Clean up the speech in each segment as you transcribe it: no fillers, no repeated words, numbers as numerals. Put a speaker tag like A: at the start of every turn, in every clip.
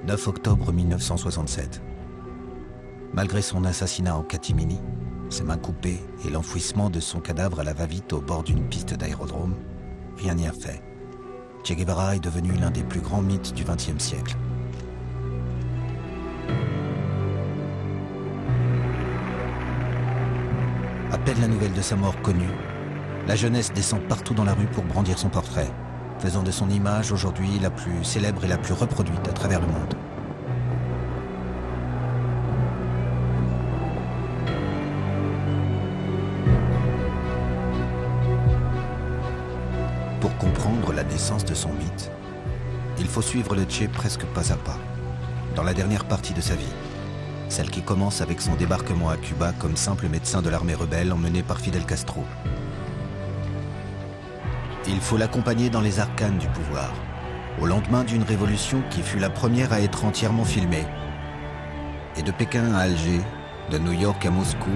A: 9 octobre 1967. Malgré son assassinat en catimini, ses mains coupées et l'enfouissement de son cadavre à la va-vite au bord d'une piste d'aérodrome, rien n'y a fait. Che Guevara est devenu l'un des plus grands mythes du XXe siècle. À peine la nouvelle de sa mort connue, la jeunesse descend partout dans la rue pour brandir son portrait, faisant de son image aujourd'hui la plus célèbre et la plus reproduite à travers le monde. Pour comprendre la naissance de son mythe, il faut suivre le Che presque pas à pas, dans la dernière partie de sa vie, celle qui commence avec son débarquement à Cuba comme simple médecin de l'armée rebelle emmené par Fidel Castro. Il faut l'accompagner dans les arcanes du pouvoir, au lendemain d'une révolution qui fut la première à être entièrement filmée. Et de Pékin à Alger, de New York à Moscou,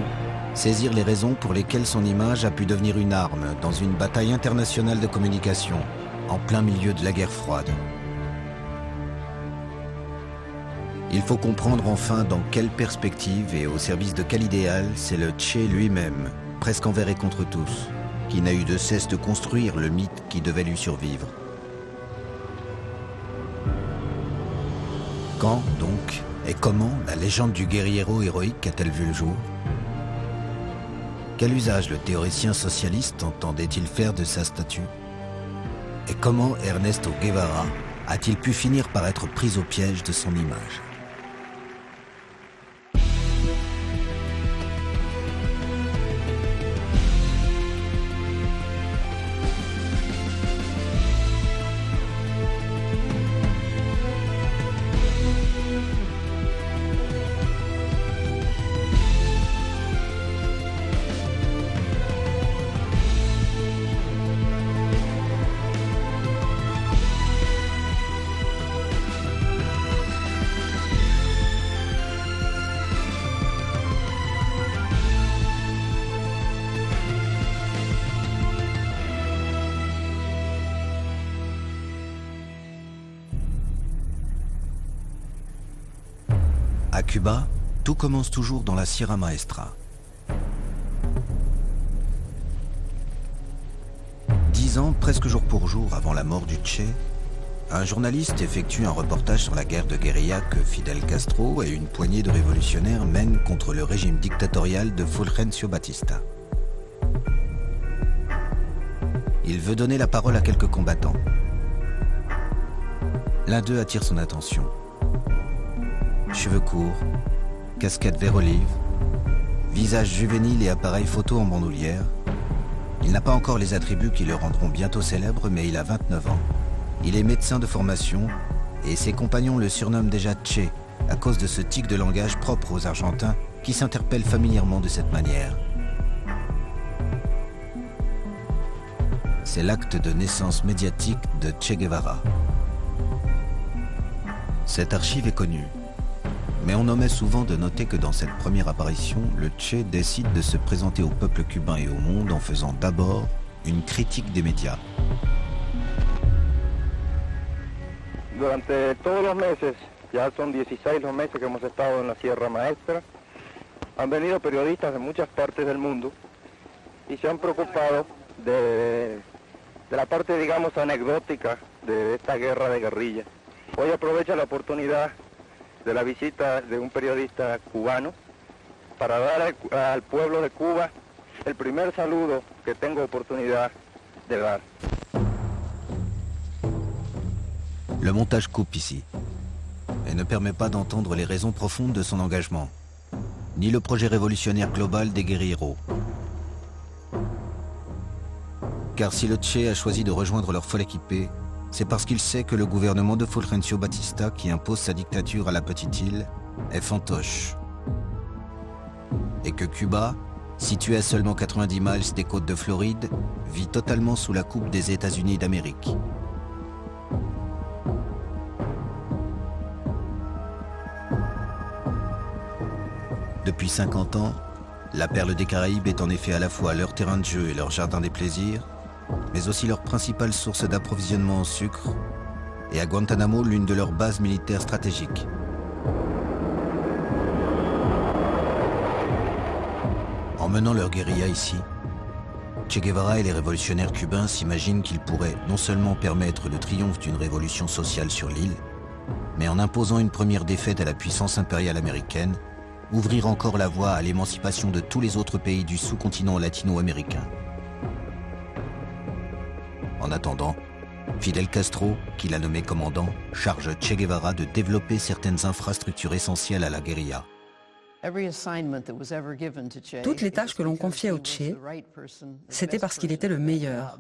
A: saisir les raisons pour lesquelles son image a pu devenir une arme dans une bataille internationale de communication, en plein milieu de la guerre froide. Il faut comprendre enfin dans quelle perspective et au service de quel idéal c'est le Che lui-même, presque envers et contre tous, qui n'a eu de cesse de construire le mythe qui devait lui survivre. Quand, donc, et comment la légende du guerriero héroïque a-t-elle vu le jour? Quel usage le théoricien socialiste entendait-il faire de sa statue? Et comment Ernesto Guevara a-t-il pu finir par être pris au piège de son image? À Cuba, tout commence toujours dans la Sierra Maestra. 10 ans, presque jour pour jour avant la mort du Che, un journaliste effectue un reportage sur la guerre de guérilla que Fidel Castro et une poignée de révolutionnaires mènent contre le régime dictatorial de Fulgencio Batista. Il veut donner la parole à quelques combattants. L'un d'eux attire son attention. Cheveux courts, casquette vert olive, visage juvénile et appareil photo en bandoulière. Il n'a pas encore les attributs qui le rendront bientôt célèbre, mais il a 29 ans. Il est médecin de formation et ses compagnons le surnomment déjà Che à cause de ce tic de langage propre aux Argentins qui s'interpellent familièrement de cette manière. C'est l'acte de naissance médiatique de Che Guevara. Cette archive est connue. Mais on omet souvent de noter que dans cette première apparition, le Che décide de se présenter au peuple cubain et au monde en faisant d'abord une critique des médias.
B: Durante todos los meses, ya son 16 los meses que hemos estado en la Sierra Maestra, han venido periodistas de muchas partes del mundo y se han preocupado de la parte, digamos, anecdótica de esta guerra de guerrilla. Hoy aprovecho la oportunidad de la visita de un periodista cubano para dar al pueblo de Cuba el primer saludo que tengo oportunidad de dar.
A: Le montage coupe ici et ne permet pas d'entendre les raisons profondes de son engagement, ni le projet révolutionnaire global des guerrilleros. Car si le Che a choisi de rejoindre leur folle équipée, c'est parce qu'il sait que le gouvernement de Fulgencio Batista, qui impose sa dictature à la petite île, est fantoche. Et que Cuba, situé à seulement 90 miles des côtes de Floride, vit totalement sous la coupe des États-Unis d'Amérique. Depuis 50 ans, la perle des Caraïbes est en effet à la fois leur terrain de jeu et leur jardin des plaisirs, mais aussi leur principale source d'approvisionnement en sucre, et à Guantanamo l'une de leurs bases militaires stratégiques. En menant leur guérilla ici, Che Guevara et les révolutionnaires cubains s'imaginent qu'ils pourraient non seulement permettre le triomphe d'une révolution sociale sur l'île, mais en imposant une première défaite à la puissance impériale américaine, ouvrir encore la voie à l'émancipation de tous les autres pays du sous-continent latino-américain. En attendant, Fidel Castro, qu'il a nommé commandant, charge Che Guevara de développer certaines infrastructures essentielles à la guérilla.
C: Toutes les tâches que l'on confiait au Che, c'était parce qu'il était le meilleur.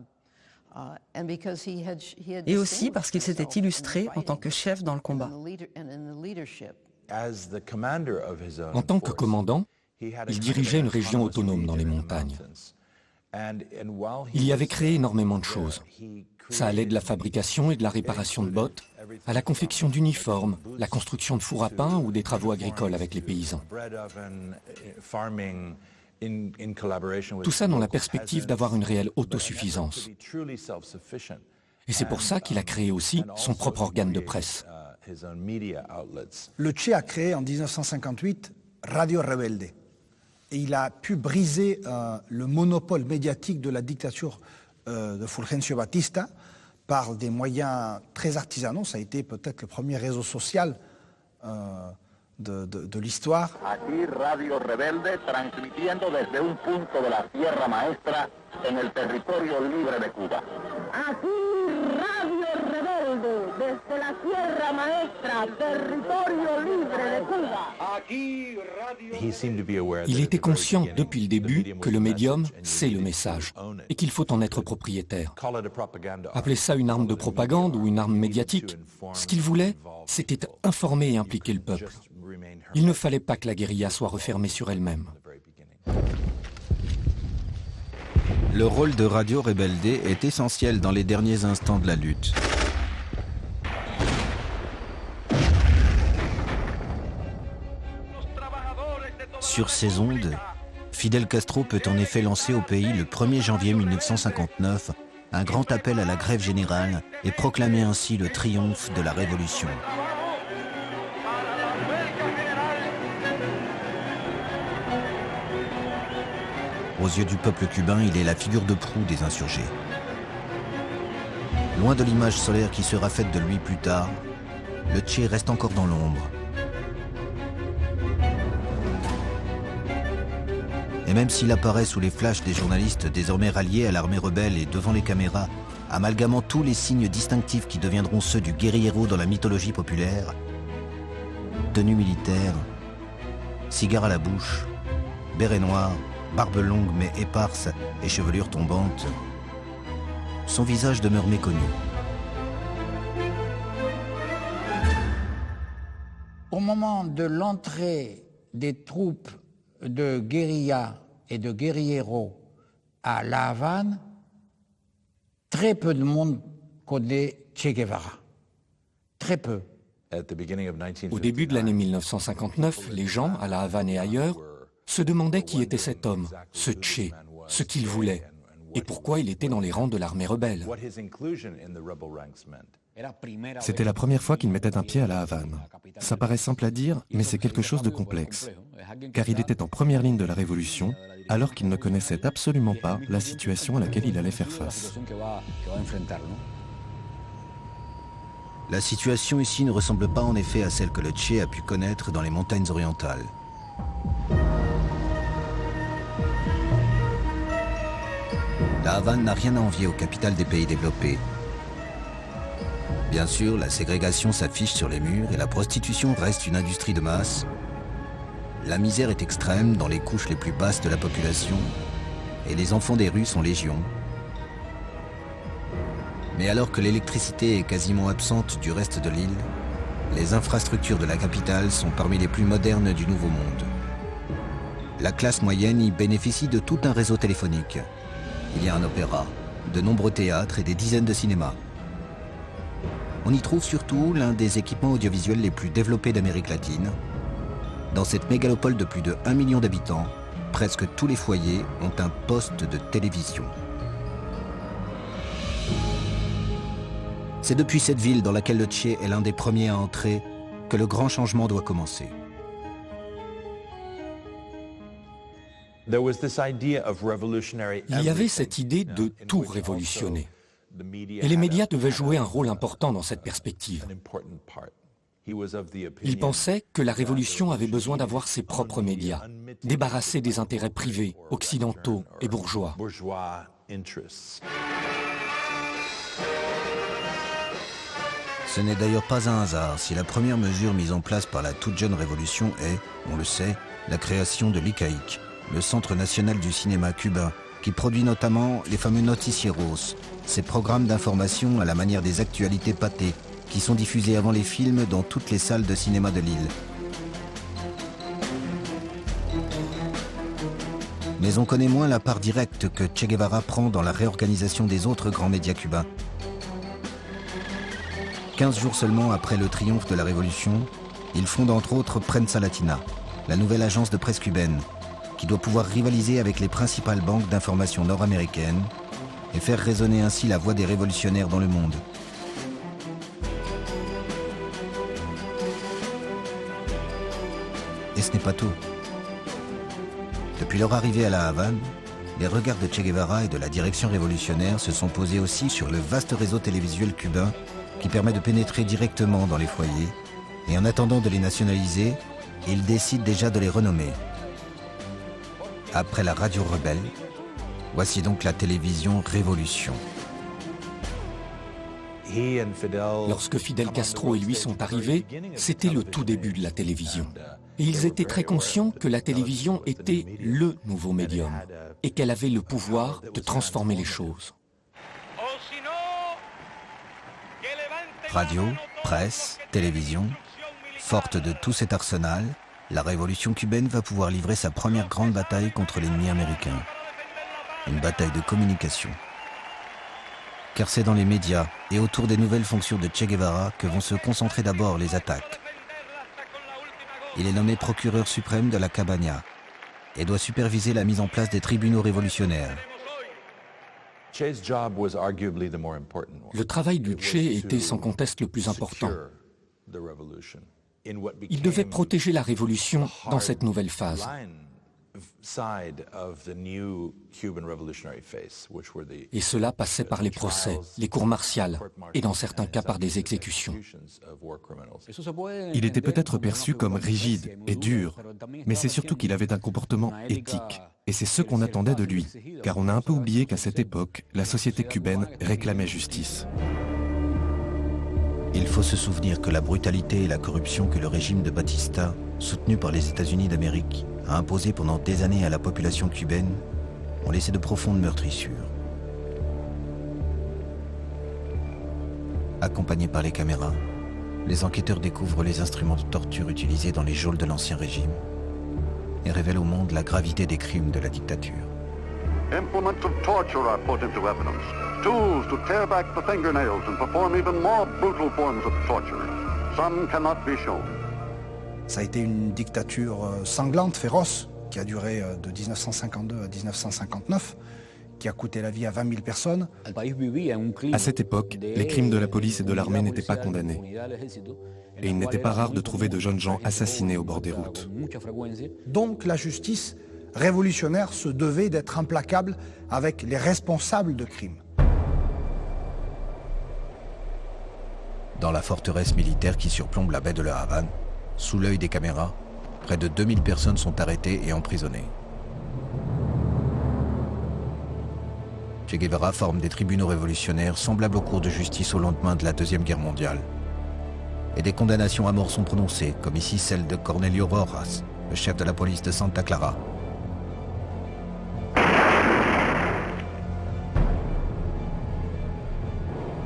C: Et aussi parce qu'il s'était illustré en tant que chef dans le combat.
D: En tant que commandant, il dirigeait une région autonome dans les montagnes. Il y avait créé énormément de choses. Ça allait de la fabrication et de la réparation de bottes à la confection d'uniformes, la construction de fours à pain ou des travaux agricoles avec les paysans. Tout ça dans la perspective d'avoir une réelle autosuffisance. Et c'est pour ça qu'il a créé aussi son propre organe de presse.
E: Le Che a créé en 1958 Radio Rebelde. Et il a pu briser le monopole médiatique de la dictature de Fulgencio Batista par des moyens très artisanaux. Ça a été peut-être le premier réseau social de l'histoire.
F: Aquí Radio Rebelde transmitiendo desde un punto de la Sierra Maestra en el territorio libre de Cuba. Aquí Radio Rebelde desde la Sierra Maestra, territorio libre de Cuba. Aquí Radio...
D: Il était conscient depuis le début que le médium, c'est le message et qu'il faut en être propriétaire. Appelez ça une arme de propagande ou une arme médiatique. Ce qu'il voulait, c'était informer et impliquer le peuple. Il ne fallait pas que la guérilla soit refermée sur elle-même.
A: Le rôle de Radio Rebelde est essentiel dans les derniers instants de la lutte. Sur ces ondes, Fidel Castro peut en effet lancer au pays le 1er janvier 1959 un grand appel à la grève générale et proclamer ainsi le triomphe de la révolution. Aux yeux du peuple cubain, il est la figure de proue des insurgés. Loin de l'image solaire qui sera faite de lui plus tard, le Che reste encore dans l'ombre. Et même s'il apparaît sous les flashs des journalistes désormais ralliés à l'armée rebelle et devant les caméras, amalgamant tous les signes distinctifs qui deviendront ceux du guerriero dans la mythologie populaire, tenue militaire, cigare à la bouche, béret noir, barbe longue mais éparse et chevelure tombante, son visage demeure méconnu.
G: Au moment de l'entrée des troupes de guérilla et de guerrilleros à La Havane, très peu de monde connaît Che Guevara. Très peu.
D: Au début de l'année 1959, les gens, à La Havane et ailleurs, se demandaient qui était cet homme, ce Che, ce qu'il voulait, et pourquoi il était dans les rangs de l'armée rebelle.
H: C'était la première fois qu'il mettait un pied à La Havane. Ça paraît simple à dire, mais c'est quelque chose de complexe. Car il était en première ligne de la révolution, alors qu'il ne connaissait absolument pas la situation à laquelle il allait faire face.
A: La situation ici ne ressemble pas en effet à celle que le Che a pu connaître dans les montagnes orientales. La Havane n'a rien à envier aux capitales des pays développés. Bien sûr, la ségrégation s'affiche sur les murs et la prostitution reste une industrie de masse. La misère est extrême dans les couches les plus basses de la population et les enfants des rues sont légion. Mais alors que l'électricité est quasiment absente du reste de l'île, les infrastructures de la capitale sont parmi les plus modernes du Nouveau Monde. La classe moyenne y bénéficie de tout un réseau téléphonique. Il y a un opéra, de nombreux théâtres et des dizaines de cinémas. On y trouve surtout l'un des équipements audiovisuels les plus développés d'Amérique latine. Dans cette mégalopole de plus de 1 million d'habitants, presque tous les foyers ont un poste de télévision. C'est depuis cette ville dans laquelle le Che est l'un des premiers à entrer que le grand changement doit commencer.
D: Il y avait cette idée de tout révolutionner. Et les médias devaient jouer un rôle important dans cette perspective. Il pensait que la révolution avait besoin d'avoir ses propres médias, débarrassés des intérêts privés, occidentaux et bourgeois.
A: Ce n'est d'ailleurs pas un hasard si la première mesure mise en place par la toute jeune révolution est, on le sait, la création de l'ICAIC, le Centre national du cinéma cubain, qui produit notamment les fameux noticieros, ces programmes d'information à la manière des actualités pâtées, qui sont diffusés avant les films dans toutes les salles de cinéma de l'île. Mais on connaît moins la part directe que Che Guevara prend dans la réorganisation des autres grands médias cubains. 15 jours seulement après le triomphe de la Révolution, il fonde entre autres Prensa Latina, la nouvelle agence de presse cubaine, qui doit pouvoir rivaliser avec les principales banques d'information nord-américaines et faire résonner ainsi la voix des révolutionnaires dans le monde. Et ce n'est pas tout. Depuis leur arrivée à la Havane, les regards de Che Guevara et de la direction révolutionnaire se sont posés aussi sur le vaste réseau télévisuel cubain qui permet de pénétrer directement dans les foyers. Et en attendant de les nationaliser, ils décident déjà de les renommer. Après la radio rebelle, voici donc la télévision Révolution.
D: Lorsque Fidel Castro et lui sont arrivés, c'était le tout début de la télévision. Et ils étaient très conscients que la télévision était le nouveau médium et qu'elle avait le pouvoir de transformer les choses.
A: Radio, presse, télévision, forte de tout cet arsenal, la révolution cubaine va pouvoir livrer sa première grande bataille contre l'ennemi américain. Une bataille de communication. Car c'est dans les médias et autour des nouvelles fonctions de Che Guevara que vont se concentrer d'abord les attaques. Il est nommé procureur suprême de la Cabaña et doit superviser la mise en place des tribunaux révolutionnaires.
D: Le travail du Che était sans conteste le plus important. Il devait protéger la révolution dans cette nouvelle phase. Et cela passait par les procès, les cours martiales et dans certains cas par des exécutions.
H: Il était peut-être perçu comme rigide et dur, mais c'est surtout qu'il avait un comportement éthique. Et c'est ce qu'on attendait de lui, car on a un peu oublié qu'à cette époque, la société cubaine réclamait justice.
A: Il faut se souvenir que la brutalité et la corruption que le régime de Batista, soutenu par les États-Unis d'Amérique, a imposé pendant des années à la population cubaine, ont laissé de profondes meurtrissures. Accompagnés par les caméras, les enquêteurs découvrent les instruments de torture utilisés dans les geôles de l'Ancien Régime et révèlent au monde la gravité des crimes de la dictature.
I: Implements of torture are put into evidence. Tools to tear back the fingernails and perform even more brutal forms of torture. Some cannot be shown.
E: Ça a été une dictature sanglante, féroce, qui a duré de 1952 à 1959, qui a coûté la vie à 20 000 personnes.
H: À cette époque, les crimes de la police et de l'armée n'étaient pas condamnés. Et il n'était pas rare de trouver de jeunes gens assassinés au bord des routes.
E: Donc la justice révolutionnaire se devait d'être implacable avec les responsables de crimes.
A: Dans la forteresse militaire qui surplombe la baie de la Havane, sous l'œil des caméras, près de 2000 personnes sont arrêtées et emprisonnées. Che Guevara forme des tribunaux révolutionnaires semblables aux cours de justice au lendemain de la Deuxième Guerre mondiale. Et des condamnations à mort sont prononcées, comme ici celle de Cornelio Rojas, le chef de la police de Santa Clara.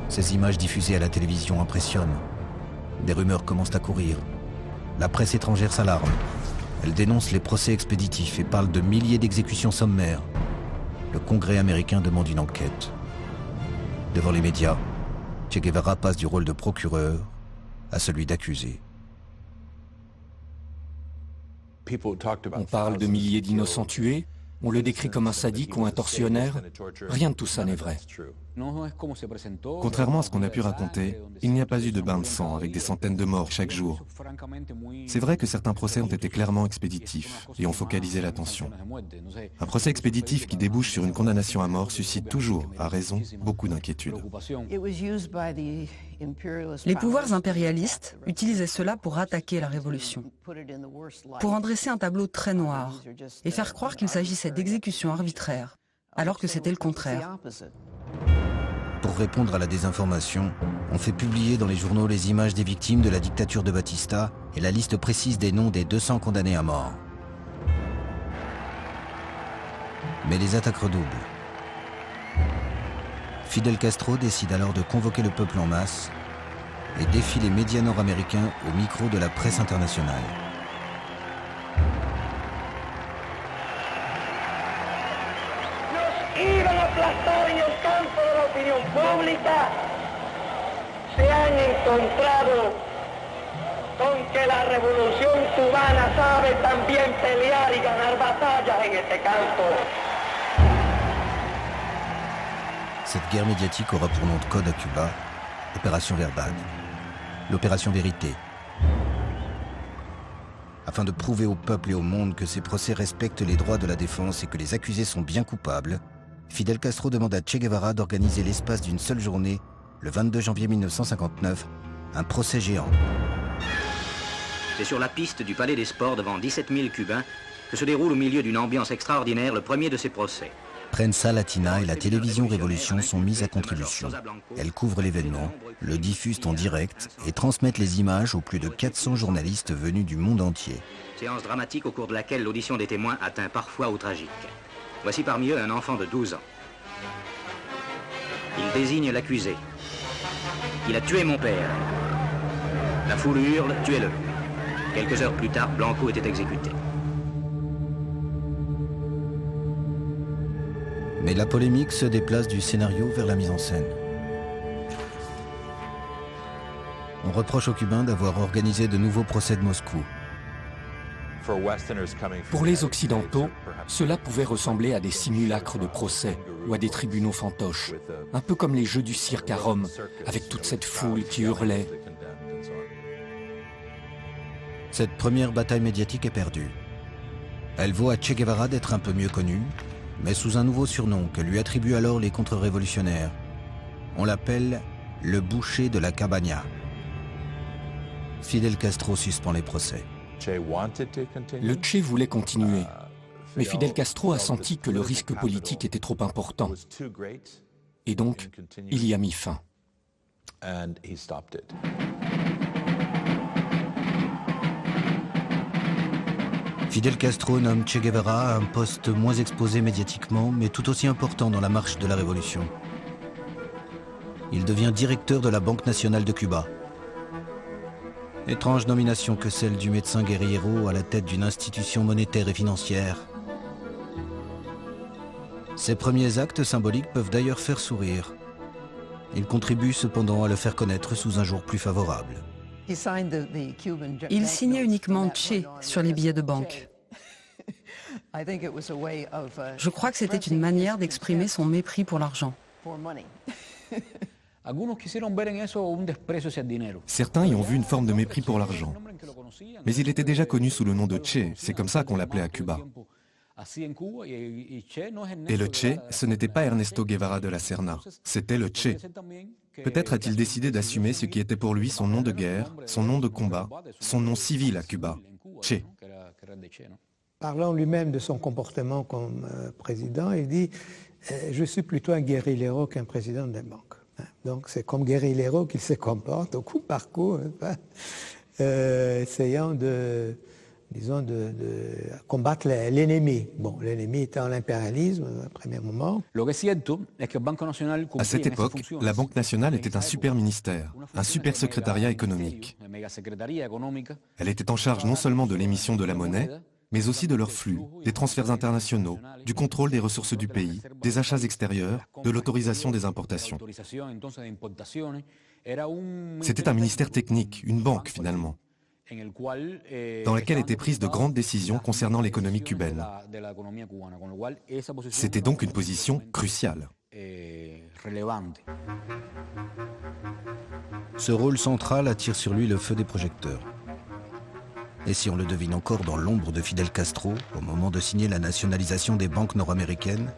A: Ces images diffusées à la télévision impressionnent. Des rumeurs commencent à courir. La presse étrangère s'alarme. Elle dénonce les procès expéditifs et parle de milliers d'exécutions sommaires. Le Congrès américain demande une enquête. Devant les médias, Che Guevara passe du rôle de procureur à celui d'accusé.
D: On parle de milliers d'innocents tués, on le décrit comme un sadique ou un tortionnaire. Rien de tout ça n'est vrai.
H: Contrairement à ce qu'on a pu raconter, il n'y a pas eu de bain de sang avec des centaines de morts chaque jour. C'est vrai que certains procès ont été clairement expéditifs et ont focalisé l'attention. Un procès expéditif qui débouche sur une condamnation à mort suscite toujours, à raison, beaucoup d'inquiétudes.
C: Les pouvoirs impérialistes utilisaient cela pour attaquer la révolution, pour en dresser un tableau très noir et faire croire qu'il s'agissait d'exécutions arbitraires, alors que c'était le contraire.
A: Pour répondre à la désinformation, on fait publier dans les journaux les images des victimes de la dictature de Batista et la liste précise des noms des 200 condamnés à mort. Mais les attaques redoublent. Fidel Castro décide alors de convoquer le peuple en masse et défie les médias nord-américains au micro de la presse internationale.
F: En el campo de la opinión pública se han encontrado con que la revolución cubana sabe también pelear y ganar batallas en este campo.
A: Cette guerre médiatique aura pour nom de code à Cuba Opération Verbale, l'opération Vérité. Afin de prouver au peuple et au monde que ces procès respectent les droits de la défense et que les accusés sont bien coupables, Fidel Castro demande à Che Guevara d'organiser l'espace d'une seule journée, le 22 janvier 1959, un procès géant.
J: C'est sur la piste du Palais des Sports devant 17 000 Cubains que se déroule au milieu d'une ambiance extraordinaire le premier de ces procès.
A: Prensa Latina et la télévision Révolution sont mises à contribution. Elles couvrent l'événement, le diffusent en direct et transmettent les images aux plus de 400 journalistes venus du monde entier.
J: Séance dramatique au cours de laquelle l'audition des témoins atteint parfois au tragique. Voici parmi eux un enfant de 12 ans. Il désigne l'accusé. Il a tué mon père. La foule hurle, tuez-le. Quelques heures plus tard, Blanco était exécuté.
A: Mais la polémique se déplace du scénario vers la mise en scène. On reproche aux Cubains d'avoir organisé de nouveaux procès de Moscou.
D: Pour les Occidentaux, cela pouvait ressembler à des simulacres de procès ou à des tribunaux fantoches, un peu comme les jeux du cirque à Rome, avec toute cette foule qui hurlait.
A: Cette première bataille médiatique est perdue. Elle vaut à Che Guevara d'être un peu mieux connu, mais sous un nouveau surnom que lui attribuent alors les contre-révolutionnaires. On l'appelle le boucher de la Cabana. Fidel Castro suspend les procès.
D: Le Che voulait continuer, mais Fidel Castro a senti que le risque politique était trop important. Et donc, il y a mis fin.
A: Fidel Castro nomme Che Guevara à un poste moins exposé médiatiquement, mais tout aussi important dans la marche de la révolution. Il devient directeur de la Banque nationale de Cuba. Étrange nomination que celle du médecin guerriero à la tête d'une institution monétaire et financière. Ses premiers actes symboliques peuvent d'ailleurs faire sourire. Il contribue cependant à le faire connaître sous un jour plus favorable.
C: Il signait uniquement Che sur les billets de banque. Je crois que c'était une manière d'exprimer son mépris pour l'argent.
H: Certains y ont vu une forme de mépris pour l'argent. Mais il était déjà connu sous le nom de Che, c'est comme ça qu'on l'appelait à Cuba. Et le Che, ce n'était pas Ernesto Guevara de la Serna, c'était le Che. Peut-être a-t-il décidé d'assumer ce qui était pour lui son nom de guerre, son nom de combat, son nom civil à Cuba, Che.
K: Parlant lui-même de son comportement comme président, il dit « Je suis plutôt un guérillero qu'un président de banque ». Donc c'est comme guérillero qu'il se comporte au coup par coup, essayant de combattre l'ennemi. Bon, l'ennemi étant l'impérialisme, à un premier moment.
H: À cette époque, la Banque nationale était un super ministère, un super secrétariat économique. Elle était en charge non seulement de l'émission de la monnaie, mais aussi de leurs flux, des transferts internationaux, du contrôle des ressources du pays, des achats extérieurs, de l'autorisation des importations. C'était un ministère technique, une banque finalement, dans laquelle étaient prises de grandes décisions concernant l'économie cubaine. C'était donc une position cruciale.
A: Ce rôle central attire sur lui le feu des projecteurs. Et si on le devine encore dans l'ombre de Fidel Castro, au moment de signer la nationalisation des banques nord-américaines,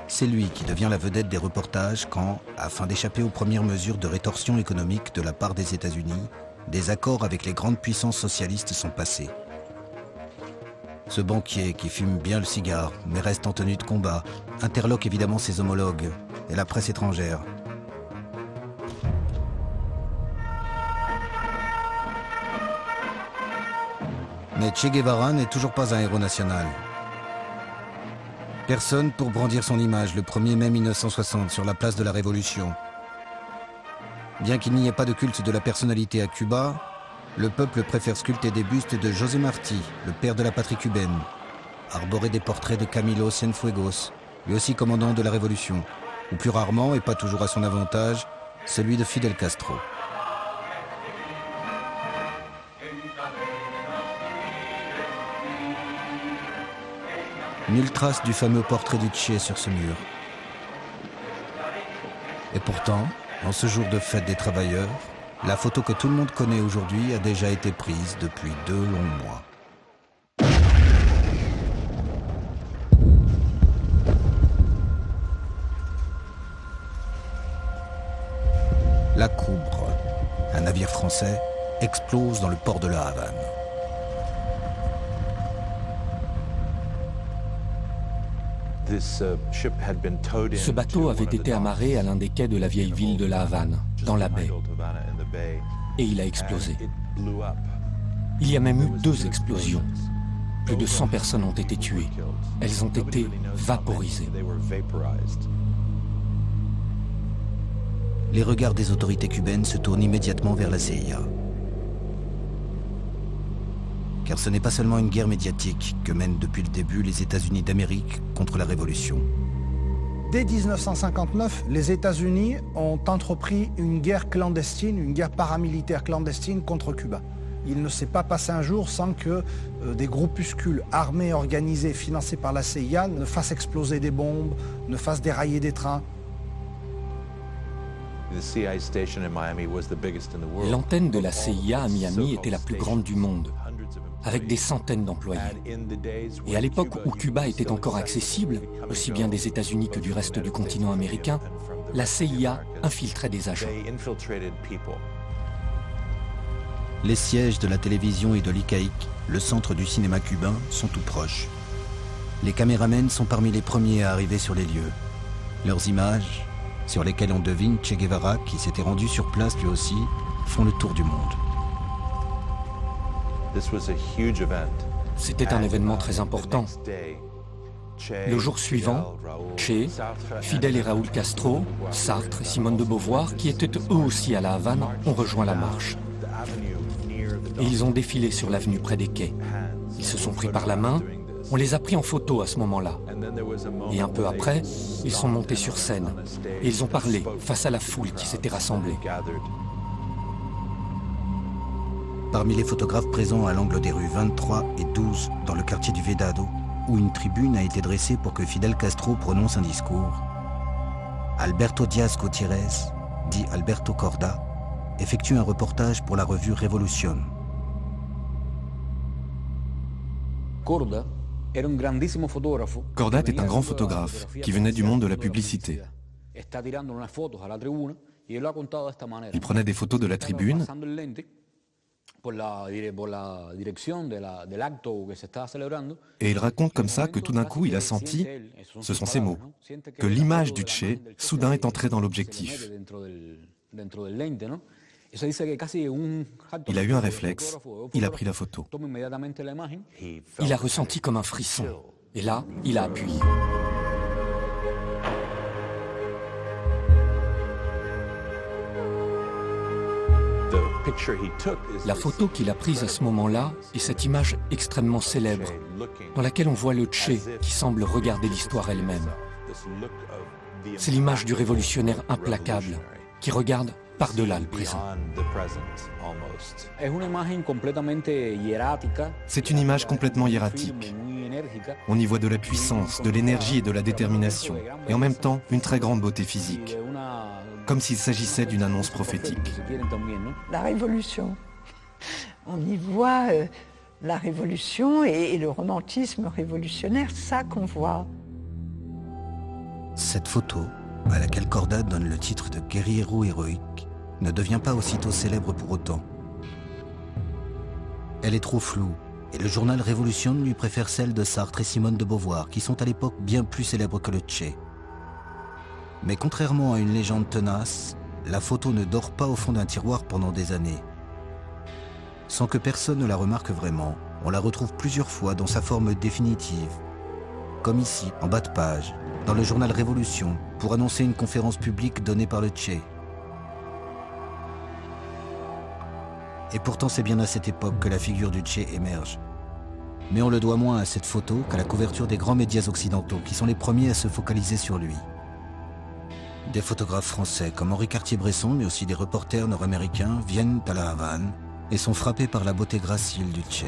A: c'est lui qui devient la vedette des reportages quand, afin d'échapper aux premières mesures de rétorsion économique de la part des États-Unis, des accords avec les grandes puissances socialistes sont passés. Ce banquier qui fume bien le cigare, mais reste en tenue de combat, interloque évidemment ses homologues et la presse étrangère. Mais Che Guevara n'est toujours pas un héros national. Personne pour brandir son image le 1er mai 1960 sur la place de la Révolution. Bien qu'il n'y ait pas de culte de la personnalité à Cuba, le peuple préfère sculpter des bustes de José Martí, le père de la patrie cubaine, arborer des portraits de Camilo Cienfuegos, lui aussi commandant de la Révolution, ou plus rarement, et pas toujours à son avantage, celui de Fidel Castro. Nulle trace du fameux portrait du Che sur ce mur. Et pourtant, en ce jour de fête des travailleurs, la photo que tout le monde connaît aujourd'hui a déjà été prise depuis 2 longs mois. La Coubre, un navire français, explose dans le port de La Havane.
D: Ce bateau avait été amarré à l'un des quais de la vieille ville de La Havane, dans la baie, et il a explosé. Il y a même eu 2 explosions. Plus de 100 personnes ont été tuées. Elles ont été vaporisées.
A: Les regards des autorités cubaines se tournent immédiatement vers la CIA. Car ce n'est pas seulement une guerre médiatique que mènent depuis le début les États-Unis d'Amérique contre la Révolution.
E: Dès 1959, les États-Unis ont entrepris une guerre clandestine, une guerre paramilitaire clandestine contre Cuba. Il ne s'est pas passé un jour sans que des groupuscules armés, organisés, financés par la CIA ne fassent exploser des bombes, ne fassent dérailler des trains.
D: L'antenne de la CIA à Miami était la plus grande du monde, avec des centaines d'employés. Et à l'époque où Cuba était encore accessible, aussi bien des États-Unis que du reste du continent américain, la CIA infiltrait des agents.
A: Les sièges de la télévision et de l'ICAIC, le centre du cinéma cubain, sont tout proches. Les caméramens sont parmi les premiers à arriver sur les lieux. Leurs images, sur lesquelles on devine Che Guevara, qui s'était rendu sur place lui aussi, font le tour du monde.
D: C'était un événement très important. Le jour suivant, Che, Fidel et Raúl Castro, Sartre et Simone de Beauvoir, qui étaient eux aussi à La Havane, ont rejoint la marche. Et ils ont défilé sur l'avenue près des quais. Ils se sont pris par la main, on les a pris en photo à ce moment-là. Et un peu après, ils sont montés sur scène. Et ils ont parlé face à la foule qui s'était rassemblée.
A: Parmi les photographes présents à l'angle des rues 23 et 12 dans le quartier du Vedado, où une tribune a été dressée pour que Fidel Castro prononce un discours, Alberto Díaz Gutiérrez, dit Alberto Corda, effectue un reportage pour la revue Révolution.
H: Corda était un grand photographe qui venait du monde de la publicité. Il prenait des photos de la tribune et il raconte comme ça que tout d'un coup il a senti, ce sont ses mots, que l'image du Che soudain est entrée dans l'objectif. Il a eu un réflexe, il a pris la photo.
D: Il a ressenti comme un frisson, et là, il a appuyé. La photo qu'il a prise à ce moment-là est cette image extrêmement célèbre, dans laquelle on voit le Che qui semble regarder l'histoire elle-même. C'est l'image du révolutionnaire implacable qui regarde par-delà le présent.
H: C'est une image complètement hiératique. On y voit de la puissance, de l'énergie et de la détermination, et en même temps une très grande beauté physique, comme s'il s'agissait d'une annonce prophétique.
L: La révolution. On y voit la révolution et le romantisme révolutionnaire, ça qu'on voit.
A: Cette photo, à laquelle Cordat donne le titre de guerriero héroïque, ne devient pas aussitôt célèbre pour autant. Elle est trop floue, et le journal Révolution lui préfère celle de Sartre et Simone de Beauvoir, qui sont à l'époque bien plus célèbres que le Che. Mais contrairement à une légende tenace, la photo ne dort pas au fond d'un tiroir pendant des années. Sans que personne ne la remarque vraiment, on la retrouve plusieurs fois dans sa forme définitive, comme ici, en bas de page, dans le journal Révolution, pour annoncer une conférence publique donnée par le Che. Et pourtant c'est bien à cette époque que la figure du Che émerge. Mais on le doit moins à cette photo qu'à la couverture des grands médias occidentaux, qui sont les premiers à se focaliser sur lui. Des photographes français comme Henri Cartier-Bresson, mais aussi des reporters nord-américains, viennent à la Havane et sont frappés par la beauté gracile du Che.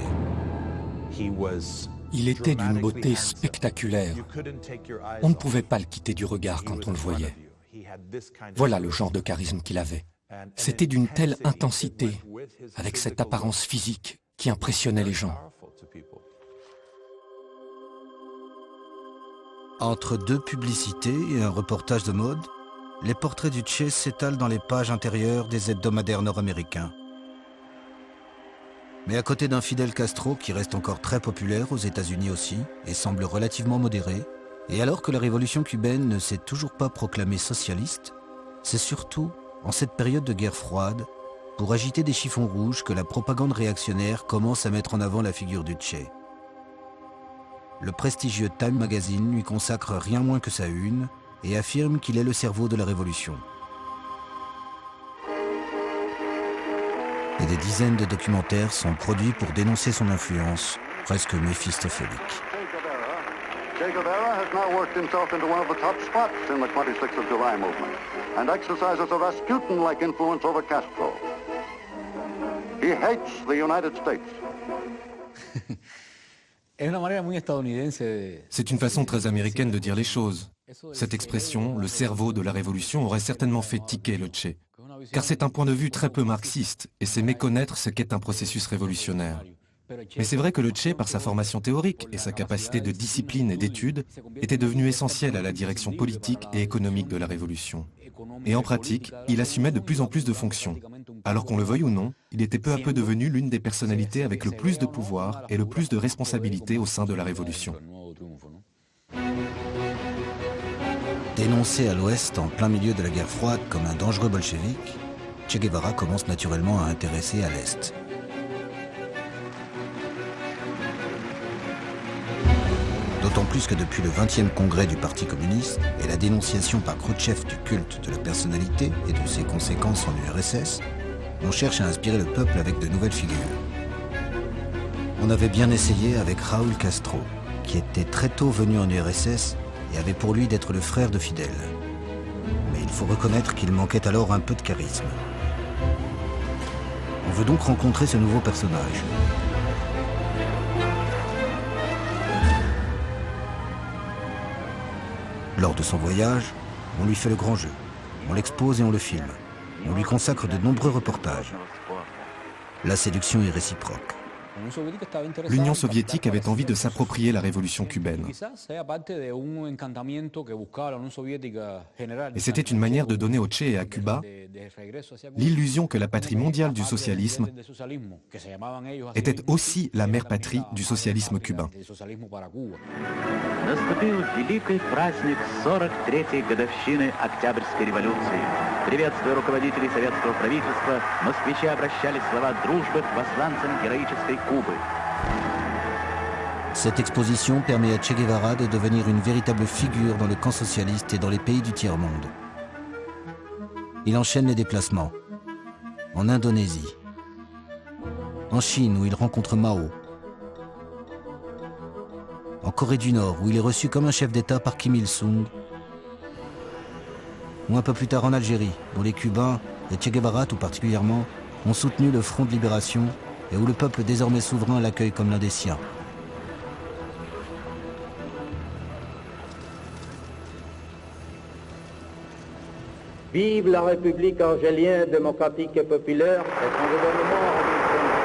D: Il était d'une beauté spectaculaire. On ne pouvait pas le quitter du regard quand on le voyait. Voilà le genre de charisme qu'il avait. C'était d'une telle intensité, avec cette apparence physique qui impressionnait les gens.
A: Entre deux publicités et un reportage de mode, les portraits du Che s'étalent dans les pages intérieures des hebdomadaires nord-américains. Mais à côté d'un Fidel Castro qui reste encore très populaire aux États-Unis aussi et semble relativement modéré, et alors que la révolution cubaine ne s'est toujours pas proclamée socialiste, c'est surtout, en cette période de guerre froide, pour agiter des chiffons rouges que la propagande réactionnaire commence à mettre en avant la figure du Che. Le prestigieux Time Magazine lui consacre rien moins que sa une et affirme qu'il est le cerveau de la révolution. Et des dizaines de documentaires sont produits pour dénoncer son influence, presque méphistophélique.
I: Che Guevara has now worked himself into one of the top spots in the 26th of July movement and exercises a Rasputin-like influence over Castro. He hates the United States.
H: C'est une façon très américaine de dire les choses. Cette expression, le cerveau de la révolution, aurait certainement fait tiquer le Che. Car c'est un point de vue très peu marxiste, et c'est méconnaître ce qu'est un processus révolutionnaire. Mais c'est vrai que le Che, par sa formation théorique et sa capacité de discipline et d'étude, était devenu essentiel à la direction politique et économique de la Révolution. Et en pratique, il assumait de plus en plus de fonctions. Alors qu'on le veuille ou non, il était peu à peu devenu l'une des personnalités avec le plus de pouvoir et le plus de responsabilités au sein de la Révolution.
A: Dénoncé à l'Ouest en plein milieu de la guerre froide comme un dangereux bolchevique, Che Guevara commence naturellement à intéresser à l'Est. D'autant plus que depuis le 20e congrès du Parti communiste et la dénonciation par Khrouchtchev du culte de la personnalité et de ses conséquences en URSS, on cherche à inspirer le peuple avec de nouvelles figures. On avait bien essayé avec Raúl Castro, qui était très tôt venu en URSS et avait pour lui d'être le frère de Fidel. Mais il faut reconnaître qu'il manquait alors un peu de charisme. On veut donc rencontrer ce nouveau personnage. Lors de son voyage, on lui fait le grand jeu. On l'expose et on le filme. On lui consacre de nombreux reportages. La séduction est réciproque.
H: L'Union soviétique avait envie de s'approprier la révolution cubaine. Et c'était une manière de donner au Che et à Cuba l'illusion que la patrie mondiale du socialisme était aussi la mère patrie du socialisme cubain.
M: Наступил великий праздник 43-й годовщины Октябрьской революции. Приветствуя руководителей советского правительства, москвичи обращали слова дружбы к посланцам героической Кубы.
A: Cette exposition permet à Che Guevara de devenir une véritable figure dans le camp socialiste et dans les pays du tiers-monde. Il enchaîne les déplacements. En Indonésie, en Chine où il rencontre Mao, en Corée du Nord où il est reçu comme un chef d'État par Kim Il-sung, ou un peu plus tard en Algérie, dont les Cubains, et Che Guevara tout particulièrement, ont soutenu le Front de libération et où le peuple désormais souverain l'accueille comme l'un des siens.
B: Vive la République argélienne démocratique et populaire et son gouvernement révolutionnaire.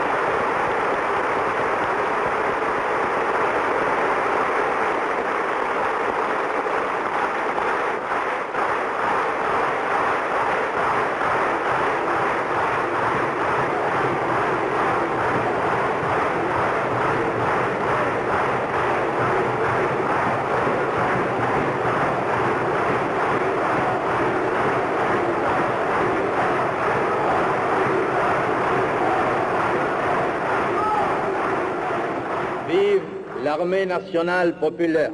B: Vive l'armée nationale populaire.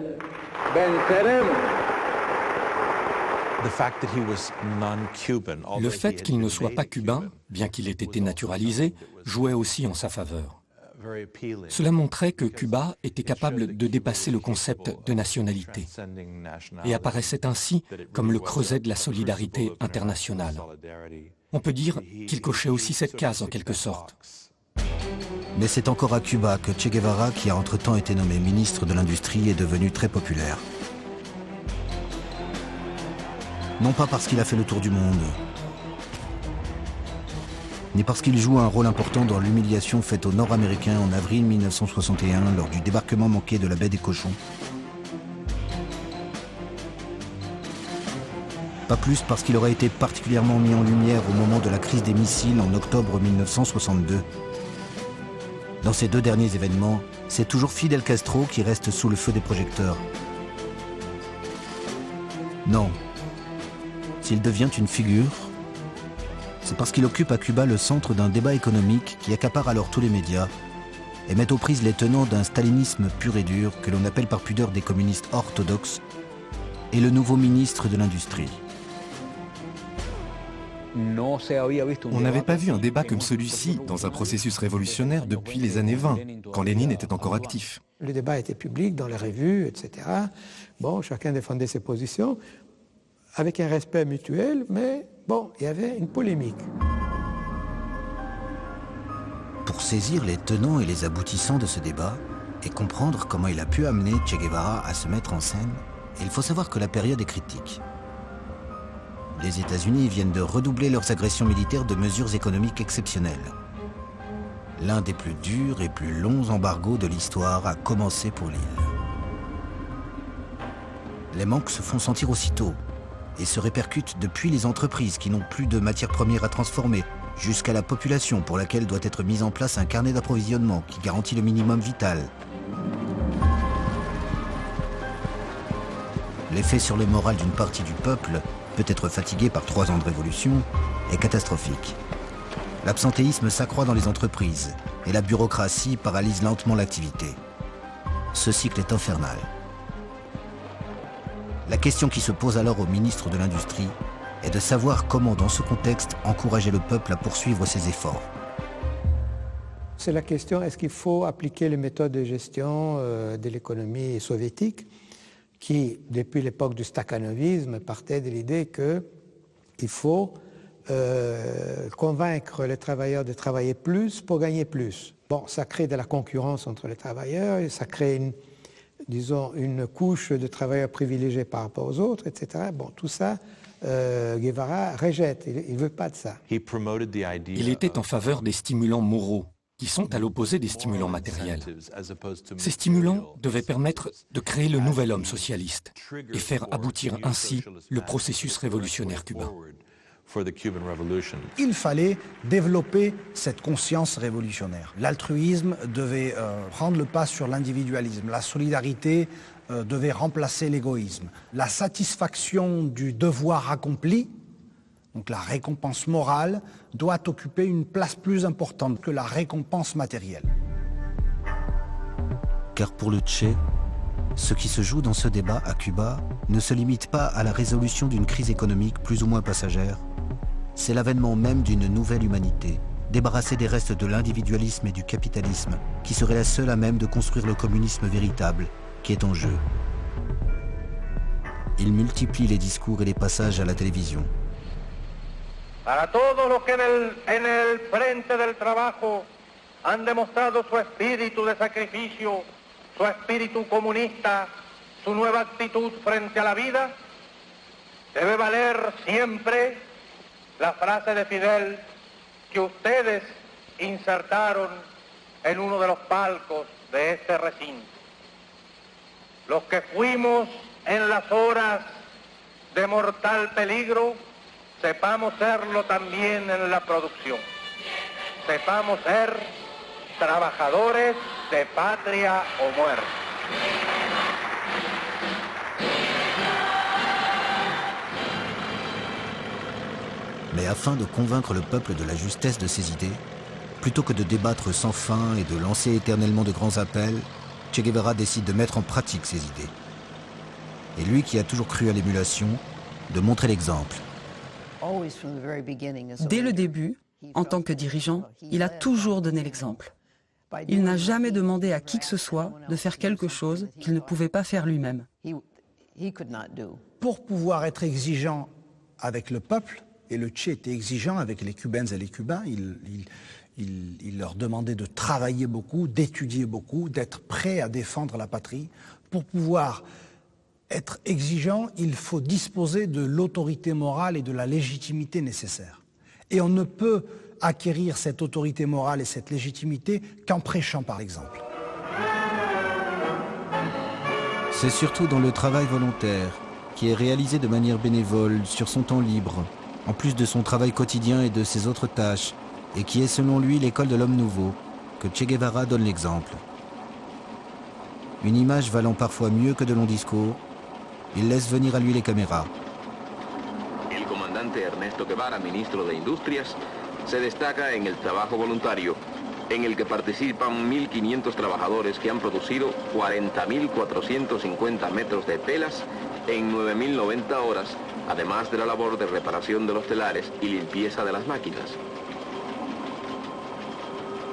B: Venceremos.
D: Le fait qu'il ne soit pas cubain, bien qu'il ait été naturalisé, jouait aussi en sa faveur. Cela montrait que Cuba était capable de dépasser le concept de nationalité et apparaissait ainsi comme le creuset de la solidarité internationale. On peut dire qu'il cochait aussi cette case en quelque sorte.
A: Mais c'est encore à Cuba que Che Guevara, qui a entre-temps été nommé ministre de l'Industrie, est devenu très populaire. Non pas parce qu'il a fait le tour du monde, ni parce qu'il joue un rôle important dans l'humiliation faite aux Nord-Américains en avril 1961 lors du débarquement manqué de la baie des Cochons. Pas plus parce qu'il aurait été particulièrement mis en lumière au moment de la crise des missiles en octobre 1962. Dans ces deux derniers événements, c'est toujours Fidel Castro qui reste sous le feu des projecteurs. Non. S'il devient une figure, c'est parce qu'il occupe à Cuba le centre d'un débat économique qui accapare alors tous les médias et met aux prises les tenants d'un stalinisme pur et dur que l'on appelle par pudeur des communistes orthodoxes et le nouveau ministre de l'Industrie.
H: On n'avait pas vu un débat comme celui-ci dans un processus révolutionnaire depuis les années 20, quand Lénine était encore actif.
K: Le débat était public dans les revues, etc. Bon, chacun défendait ses positions avec un respect mutuel, mais bon, il y avait une polémique.
A: Pour saisir les tenants et les aboutissants de ce débat et comprendre comment il a pu amener Che Guevara à se mettre en scène, il faut savoir que la période est critique. Les États-Unis viennent de redoubler leurs agressions militaires de mesures économiques exceptionnelles. L'un des plus durs et plus longs embargos de l'histoire a commencé pour l'île. Les manques se font sentir aussitôt et se répercutent depuis les entreprises qui n'ont plus de matières premières à transformer, jusqu'à la population pour laquelle doit être mis en place un carnet d'approvisionnement qui garantit le minimum vital. L'effet sur le moral d'une partie du peuple, peut-être fatigué par 3 ans de révolution, est catastrophique. L'absentéisme s'accroît dans les entreprises et la bureaucratie paralyse lentement l'activité. Ce cycle est infernal. La question qui se pose alors au ministre de l'Industrie est de savoir comment, dans ce contexte, encourager le peuple à poursuivre ses efforts.
K: C'est la question, est-ce qu'il faut appliquer les méthodes de gestion de l'économie soviétique qui, depuis l'époque du stakhanovisme, partait de l'idée qu'il faut convaincre les travailleurs de travailler plus pour gagner plus. Bon, ça crée de la concurrence entre les travailleurs, et ça crée une couche de travailleurs privilégiés par rapport aux autres, etc. Bon, tout ça, Guevara rejette, il ne veut pas de ça.
D: Il était en faveur des stimulants moraux, qui sont à l'opposé des stimulants matériels. Ces stimulants devaient permettre de créer le nouvel homme socialiste et faire aboutir ainsi le processus révolutionnaire cubain.
E: Il fallait développer cette conscience révolutionnaire. L'altruisme devait prendre le pas sur l'individualisme. La solidarité devait remplacer l'égoïsme. La satisfaction du devoir accompli, donc la récompense morale, doit occuper une place plus importante que la récompense matérielle.
A: Car pour le Che, ce qui se joue dans ce débat à Cuba ne se limite pas à la résolution d'une crise économique plus ou moins passagère. C'est l'avènement même d'une nouvelle humanité, débarrassée des restes de l'individualisme et du capitalisme, qui serait la seule à même de construire le communisme véritable, qui est en jeu. Il multiplie les discours et les passages à la télévision.
B: Para todos los que en el frente del trabajo han demostrado su espíritu de sacrificio, su espíritu comunista, su nueva actitud frente a la vida, debe valer siempre la frase de Fidel que ustedes insertaron en uno de los palcos de este recinto. Los que fuimos en las horas de mortal peligro, sepamos serlo también en la producción. Sepamos ser trabajadores de patria o muerte.
A: Mais afin de convaincre le peuple de la justesse de ses idées, plutôt que de débattre sans fin et de lancer éternellement de grands appels, Che Guevara décide de mettre en pratique ses idées. Et lui qui a toujours cru à l'émulation, de montrer l'exemple.
C: Dès le début, en tant que dirigeant, il a toujours donné l'exemple. Il n'a jamais demandé à qui que ce soit de faire quelque chose qu'il ne pouvait pas faire lui-même.
E: Pour pouvoir être exigeant avec le peuple, et le Che était exigeant avec les Cubaines et les Cubains, il leur demandait de travailler beaucoup, d'étudier beaucoup, d'être prêt à défendre la patrie. Pour pouvoir être exigeant, il faut disposer de l'autorité morale et de la légitimité nécessaires. Et on ne peut acquérir cette autorité morale et cette légitimité qu'en prêchant, par exemple.
A: C'est surtout dans le travail volontaire, qui est réalisé de manière bénévole, sur son temps libre, en plus de son travail quotidien et de ses autres tâches, et qui est selon lui l'école de l'homme nouveau, que Che Guevara donne l'exemple. Une image valant parfois mieux que de longs discours, il laisse venir à lui les caméras.
N: El comandante Ernesto Guevara, ministro de Industrias, se destaca en el trabajo voluntario, en el que participan 1.500 trabajadores que han producido 40.450 metros de telas en 9.090 horas, además de la labor de reparación de los telares y limpieza de las máquinas.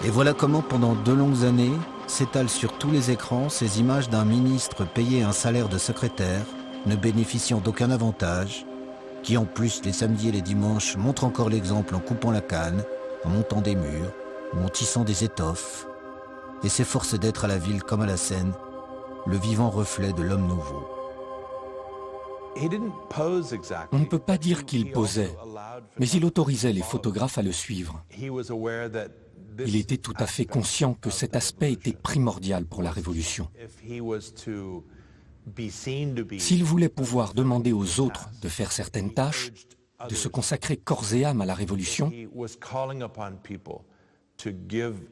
A: Et voilà comment, pendant 2 longues années, s'étalent sur tous les écrans ces images d'un ministre payé un salaire de secrétaire, ne bénéficiant d'aucun avantage, qui en plus les samedis et les dimanches montre encore l'exemple en coupant la canne, en montant des murs, ou en tissant des étoffes, et s'efforce d'être à la ville comme à la scène, le vivant reflet de l'homme nouveau.
D: On ne peut pas dire qu'il posait, mais il autorisait les photographes à le suivre. Il était tout à fait conscient que cet aspect était primordial pour la Révolution. S'il voulait pouvoir demander aux autres de faire certaines tâches, de se consacrer corps et âme à la Révolution,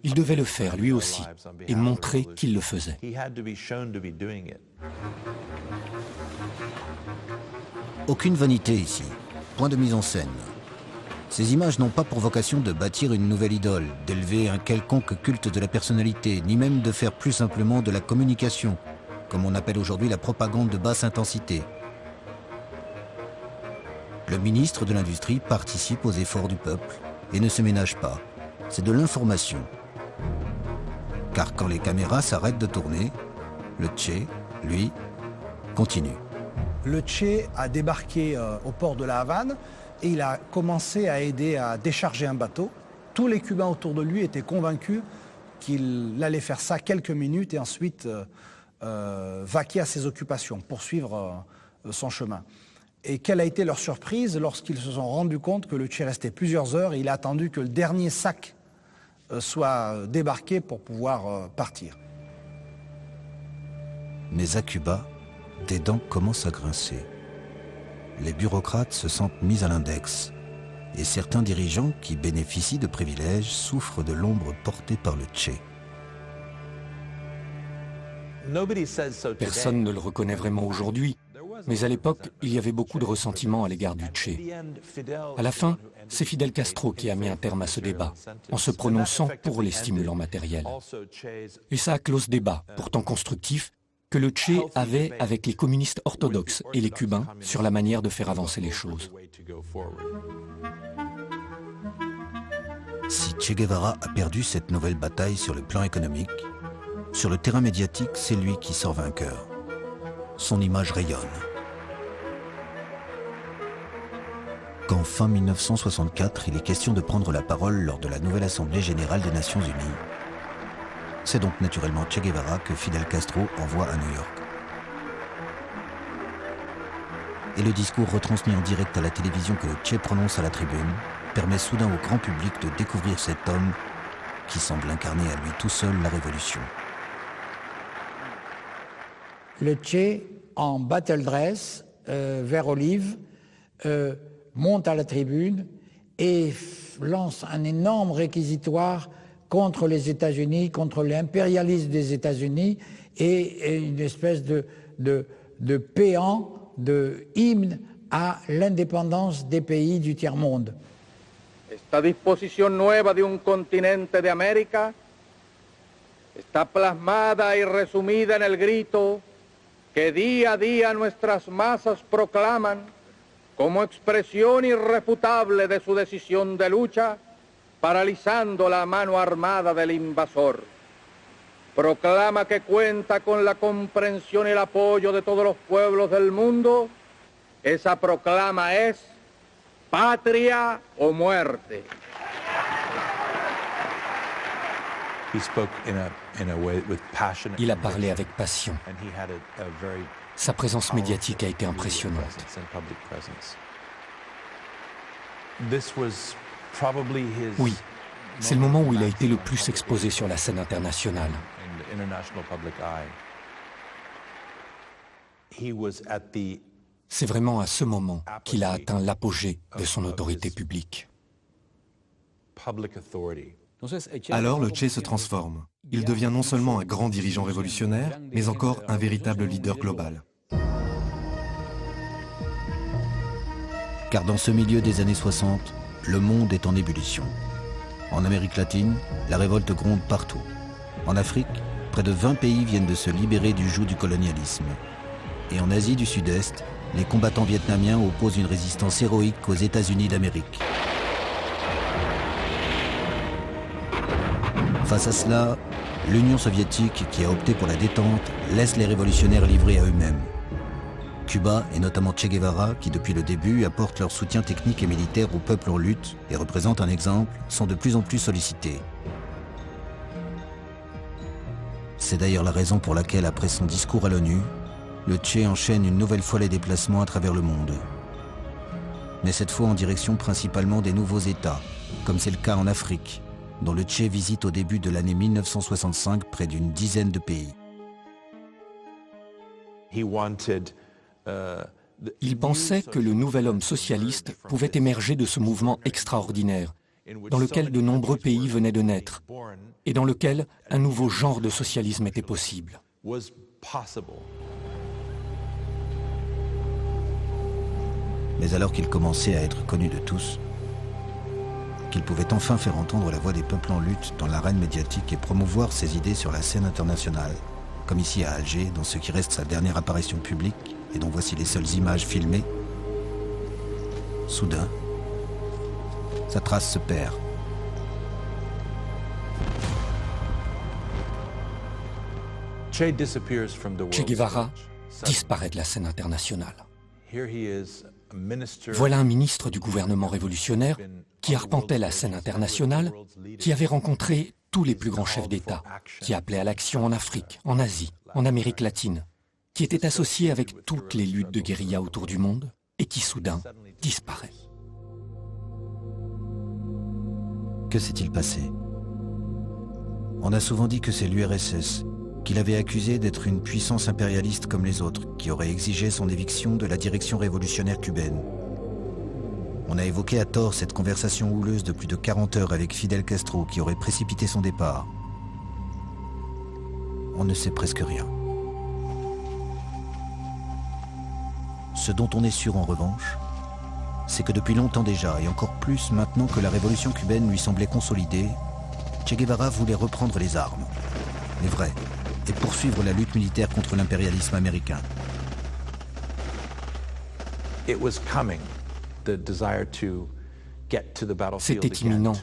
D: il devait le faire lui aussi et montrer qu'il le faisait.
A: Aucune vanité ici, point de mise en scène. Ces images n'ont pas pour vocation de bâtir une nouvelle idole, d'élever un quelconque culte de la personnalité, ni même de faire plus simplement de la communication, comme on appelle aujourd'hui la propagande de basse intensité. Le ministre de l'Industrie participe aux efforts du peuple et ne se ménage pas. C'est de l'information. Car quand les caméras s'arrêtent de tourner, le Che, lui, continue.
E: Le Che a débarqué au port de la Havane et il a commencé à aider à décharger un bateau. Tous les Cubains autour de lui étaient convaincus qu'il allait faire ça quelques minutes et ensuite vaquer à ses occupations, poursuivre son chemin. Et quelle a été leur surprise lorsqu'ils se sont rendus compte que le Che restait plusieurs heures et il a attendu que le dernier sac soit débarqué pour pouvoir partir.
A: Mais à Cuba, des dents commencent à grincer. Les bureaucrates se sentent mis à l'index. Et certains dirigeants qui bénéficient de privilèges souffrent de l'ombre portée par le Che.
D: Personne ne le reconnaît vraiment aujourd'hui, mais à l'époque, il y avait beaucoup de ressentiment à l'égard du Che. À la fin, c'est Fidel Castro qui a mis un terme à ce débat, en se prononçant pour les stimulants matériels. Et ça a clos ce débat, pourtant constructif, que le Che avait avec les communistes orthodoxes et les Cubains sur la manière de faire avancer les choses.
A: Si Che Guevara a perdu cette nouvelle bataille sur le plan économique, sur le terrain médiatique, c'est lui qui sort vainqueur. Son image rayonne. Quand fin 1964, il est question de prendre la parole lors de la nouvelle Assemblée générale des Nations Unies, c'est donc naturellement Che Guevara que Fidel Castro envoie à New York. Et le discours retransmis en direct à la télévision que le Che prononce à la tribune permet soudain au grand public de découvrir cet homme qui semble incarner à lui tout seul la révolution.
G: Le Che, en battle dress, vert olive, monte à la tribune et lance un énorme réquisitoire contre les États-Unis, contre l'impérialisme des États-Unis et une espèce de péant, de hymne à l'indépendance des pays du tiers-monde.
B: Esta disposición nueva de un continente de América está plasmada y resumida en el grito que día a día nuestras masas proclaman como expresión irrefutable de su decisión de lucha, paralizando la mano armada del invasor. Proclama que cuenta con la comprensión y el apoyo de todos los pueblos del mundo. Esa proclama es patria o muerte.
D: Il a parlé avec passion. Sa présence médiatique a été impressionnante. Oui, c'est le moment où il a été le plus exposé sur la scène internationale. C'est vraiment à ce moment qu'il a atteint l'apogée de son autorité publique.
H: Alors le Che se transforme. Il devient non seulement un grand dirigeant révolutionnaire, mais encore un véritable leader global.
A: Car dans ce milieu des années 60, le monde est en ébullition. En Amérique latine, la révolte gronde partout. En Afrique, près de 20 pays viennent de se libérer du joug du colonialisme. Et en Asie du Sud-Est, les combattants vietnamiens opposent une résistance héroïque aux États-Unis d'Amérique. Face à cela, l'Union soviétique, qui a opté pour la détente, laisse les révolutionnaires livrés à eux-mêmes. Cuba, et notamment Che Guevara, qui depuis le début apportent leur soutien technique et militaire au peuple en lutte et représentent un exemple, sont de plus en plus sollicités. C'est d'ailleurs la raison pour laquelle, après son discours à l'ONU, le Che enchaîne une nouvelle fois les déplacements à travers le monde. Mais cette fois en direction principalement des nouveaux États, comme c'est le cas en Afrique, dont le Che visite au début de l'année 1965 près d'une dizaine de pays.
D: Il pensait que le nouvel homme socialiste pouvait émerger de ce mouvement extraordinaire, dans lequel de nombreux pays venaient de naître, et dans lequel un nouveau genre de socialisme était possible.
A: Mais alors qu'il commençait à être connu de tous, qu'il pouvait enfin faire entendre la voix des peuples en lutte dans l'arène médiatique et promouvoir ses idées sur la scène internationale, comme ici à Alger, dans ce qui reste sa dernière apparition publique, et dont voici les seules images filmées, soudain, sa trace se perd.
D: Che Guevara disparaît de la scène internationale. Voilà un ministre du gouvernement révolutionnaire qui arpentait la scène internationale, qui avait rencontré tous les plus grands chefs d'État, qui appelait à l'action en Afrique, en Asie, en Amérique latine, qui était associé avec toutes les luttes de guérilla autour du monde et qui soudain disparaît.
A: Que s'est-il passé? On a souvent dit que c'est l'URSS, qu'il avait accusé d'être une puissance impérialiste comme les autres, qui aurait exigé son éviction de la direction révolutionnaire cubaine. On a évoqué à tort cette conversation houleuse de plus de 40 heures avec Fidel Castro qui aurait précipité son départ. On ne sait presque rien. Ce dont on est sûr en revanche, c'est que depuis longtemps déjà, et encore plus maintenant que la révolution cubaine lui semblait consolidée, Che Guevara voulait reprendre les armes, les vraies, et poursuivre la lutte militaire contre l'impérialisme américain.
D: C'était imminent.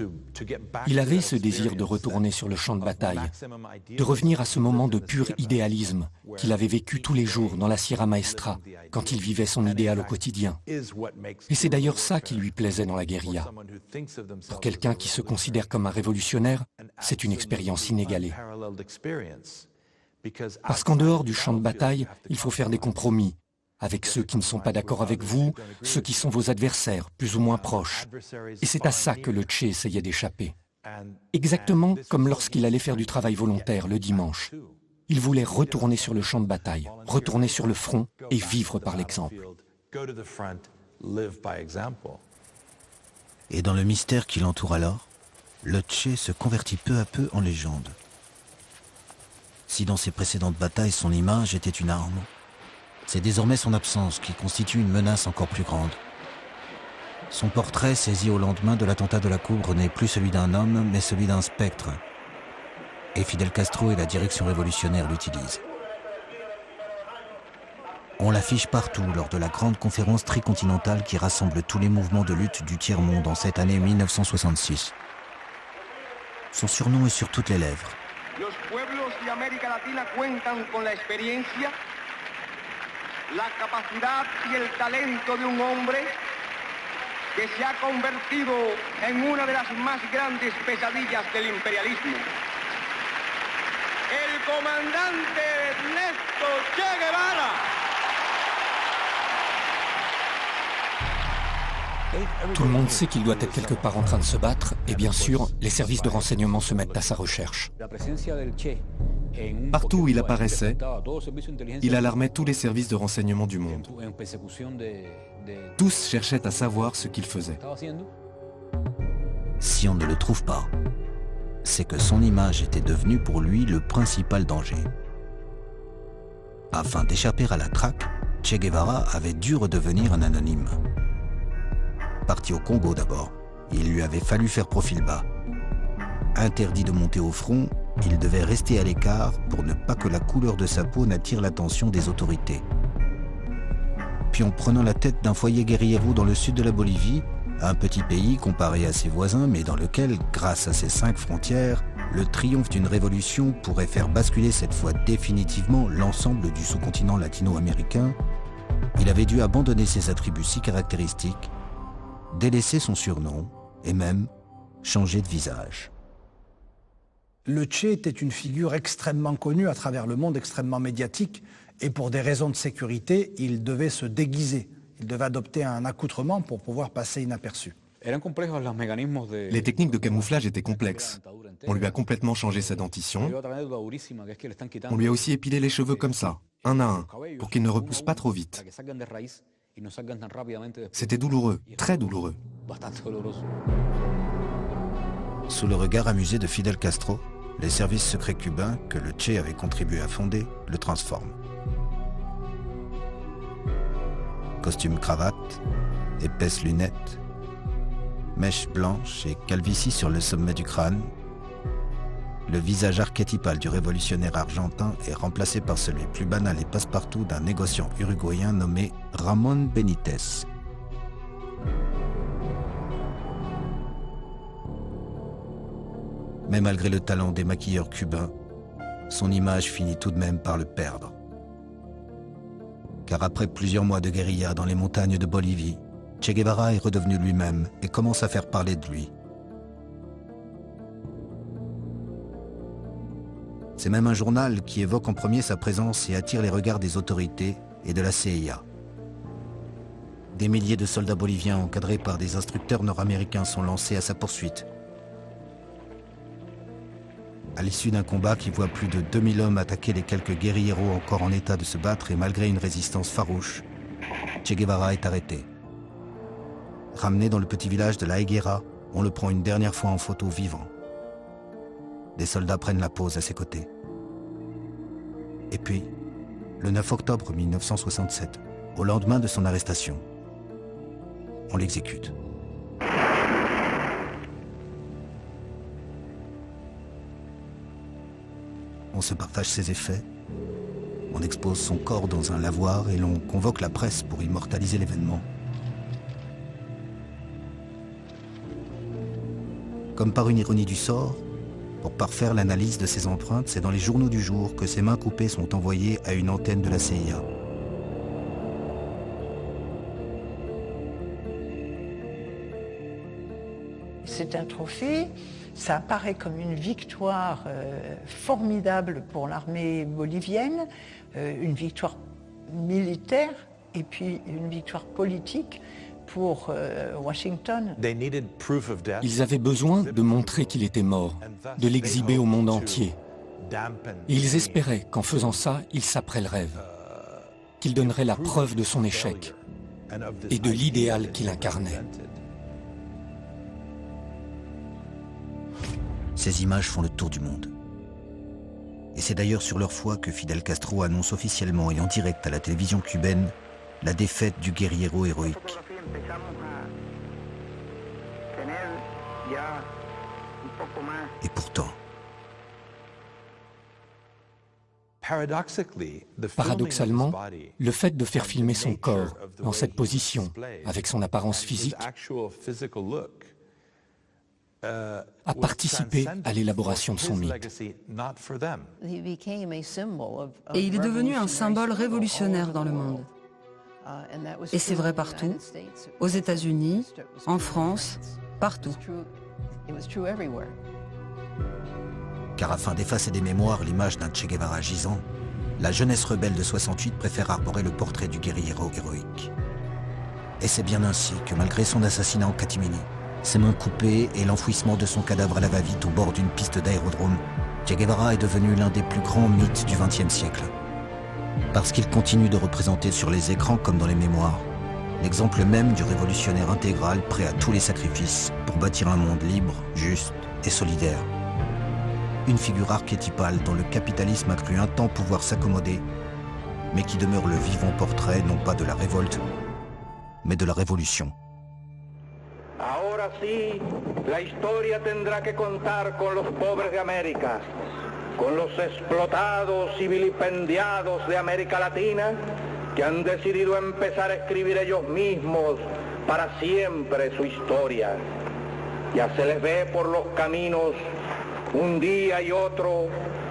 D: Il avait ce désir de retourner sur le champ de bataille, de revenir à ce moment de pur idéalisme qu'il avait vécu tous les jours dans la Sierra Maestra, quand il vivait son idéal au quotidien. Et c'est d'ailleurs ça qui lui plaisait dans la guérilla. Pour quelqu'un qui se considère comme un révolutionnaire, c'est une expérience inégalée. Parce qu'en dehors du champ de bataille, il faut faire des compromis, avec ceux qui ne sont pas d'accord avec vous, ceux qui sont vos adversaires, plus ou moins proches. Et c'est à ça que le Che essayait d'échapper. Exactement comme lorsqu'il allait faire du travail volontaire le dimanche. Il voulait retourner sur le champ de bataille, retourner sur le front et vivre par l'exemple.
A: Et dans le mystère qui l'entoure alors, le Che se convertit peu à peu en légende. Si dans ses précédentes batailles son image était une arme, c'est désormais son absence qui constitue une menace encore plus grande. Son portrait saisi au lendemain de l'attentat de la Coubre n'est plus celui d'un homme, mais celui d'un spectre. Et Fidel Castro et la direction révolutionnaire l'utilisent. On l'affiche partout lors de la grande conférence tricontinentale qui rassemble tous les mouvements de lutte du tiers-monde en cette année 1966. Son surnom est sur toutes les lèvres.
B: Los pueblos de América Latina cuentan con la experiencia, la capacidad y el talento de un hombre que se ha convertido en una de las más grandes pesadillas del imperialismo. El comandante Ernesto Che Guevara.
D: Tout le monde sait qu'il doit être quelque part en train de se battre, et bien sûr, les services de renseignement se mettent à sa recherche.
H: Partout où il apparaissait, il alarmait tous les services de renseignement du monde. Tous cherchaient à savoir ce qu'il faisait.
A: Si on ne le trouve pas, c'est que son image était devenue pour lui le principal danger. Afin d'échapper à la traque, Che Guevara avait dû redevenir un anonyme. Parti au Congo d'abord, il lui avait fallu faire profil bas. Interdit de monter au front, il devait rester à l'écart pour ne pas que la couleur de sa peau n'attire l'attention des autorités. Puis en prenant la tête d'un foyer guérillero dans le sud de la Bolivie, un petit pays comparé à ses voisins, mais dans lequel, grâce à ses 5 frontières, le triomphe d'une révolution pourrait faire basculer cette fois définitivement l'ensemble du sous-continent latino-américain, il avait dû abandonner ses attributs si caractéristiques, délaisser son surnom et même changer de visage.
E: Le Che était une figure extrêmement connue à travers le monde, extrêmement médiatique, et pour des raisons de sécurité, il devait se déguiser. Il devait adopter un accoutrement pour pouvoir passer inaperçu.
H: Les techniques de camouflage étaient complexes. On lui a complètement changé sa dentition. On lui a aussi épilé les cheveux comme ça, un à un, pour qu'ils ne repoussent pas trop vite. C'était douloureux, très douloureux.
A: Sous le regard amusé de Fidel Castro, les services secrets cubains, que le Che avait contribué à fonder, le transforment. Costume cravate, épaisses lunettes, mèches blanches et calvitie sur le sommet du crâne, le visage archétypal du révolutionnaire argentin est remplacé par celui plus banal et passe-partout d'un négociant uruguayen nommé Ramón Benítez. Mais malgré le talent des maquilleurs cubains, son image finit tout de même par le perdre. Car après plusieurs mois de guérilla dans les montagnes de Bolivie, Che Guevara est redevenu lui-même et commence à faire parler de lui. C'est même un journal qui évoque en premier sa présence et attire les regards des autorités et de la CIA. Des milliers de soldats boliviens encadrés par des instructeurs nord-américains sont lancés à sa poursuite. À l'issue d'un combat qui voit plus de 2000 hommes attaquer les quelques guérilleros encore en état de se battre et malgré une résistance farouche, Che Guevara est arrêté. Ramené dans le petit village de La Higuera, on le prend une dernière fois en photo vivant. Des soldats prennent la pose à ses côtés. Et puis, le 9 octobre 1967, au lendemain de son arrestation, on l'exécute. On se partage ses effets, on expose son corps dans un lavoir et l'on convoque la presse pour immortaliser l'événement. Comme par une ironie du sort, pour parfaire l'analyse de ses empreintes, c'est dans les journaux du jour que ses mains coupées sont envoyées à une antenne de la CIA.
L: C'est un trophée, ça apparaît comme une victoire formidable pour l'armée bolivienne, une victoire militaire et puis une victoire politique pour Washington.
D: Ils avaient besoin de montrer qu'il était mort, de l'exhiber au monde entier. Et ils espéraient qu'en faisant ça, il saperait le rêve, qu'il donnerait la preuve de son échec et de l'idéal qu'il incarnait.
A: Ces images font le tour du monde. Et c'est d'ailleurs sur leur foi que Fidel Castro annonce officiellement et en direct à la télévision cubaine la défaite du guerriero héroïque. Et pourtant,
D: paradoxalement, le fait de faire filmer son corps dans cette position, avec son apparence physique, a participé à l'élaboration de son mythe.
C: Et il est devenu un symbole révolutionnaire dans le monde. Et c'est vrai partout, aux États-Unis, en France, partout.
A: Car afin d'effacer des mémoires l'image d'un Che Guevara gisant, la jeunesse rebelle de 68 préfère arborer le portrait du guerriero héroïque. Et c'est bien ainsi que malgré son assassinat en catimini, ses mains coupées et l'enfouissement de son cadavre à la va-vite au bord d'une piste d'aérodrome, Che Guevara est devenu l'un des plus grands mythes du XXe siècle. Parce qu'il continue de représenter sur les écrans comme dans les mémoires, l'exemple même du révolutionnaire intégral prêt à tous les sacrifices pour bâtir un monde libre, juste et solidaire. Une figure archétypale dont le capitalisme a cru un temps pouvoir s'accommoder, mais qui demeure le vivant portrait non pas de la révolte, mais de la révolution.
B: Ahora sí, la historia tendrá que contar con los pobres de América, con los explotados y vilipendiados de América Latina, que han decidido empezar a escribir ellos mismos para siempre su historia. Ya se les ve por los caminos un día y otro,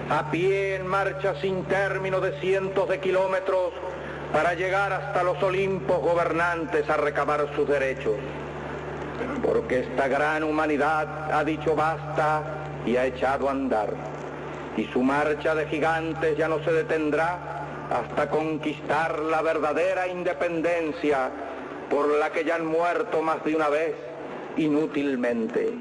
B: a pie en marcha sin término de cientos de kilómetros para llegar hasta los Olimpos gobernantes a recabar sus derechos. Porque esta gran humanidad ha dicho basta y ha echado a andar. Y su marcha de gigantes ya no se detendrá hasta conquistar la verdadera independencia por la que ya han muerto más de una vez inútilmente.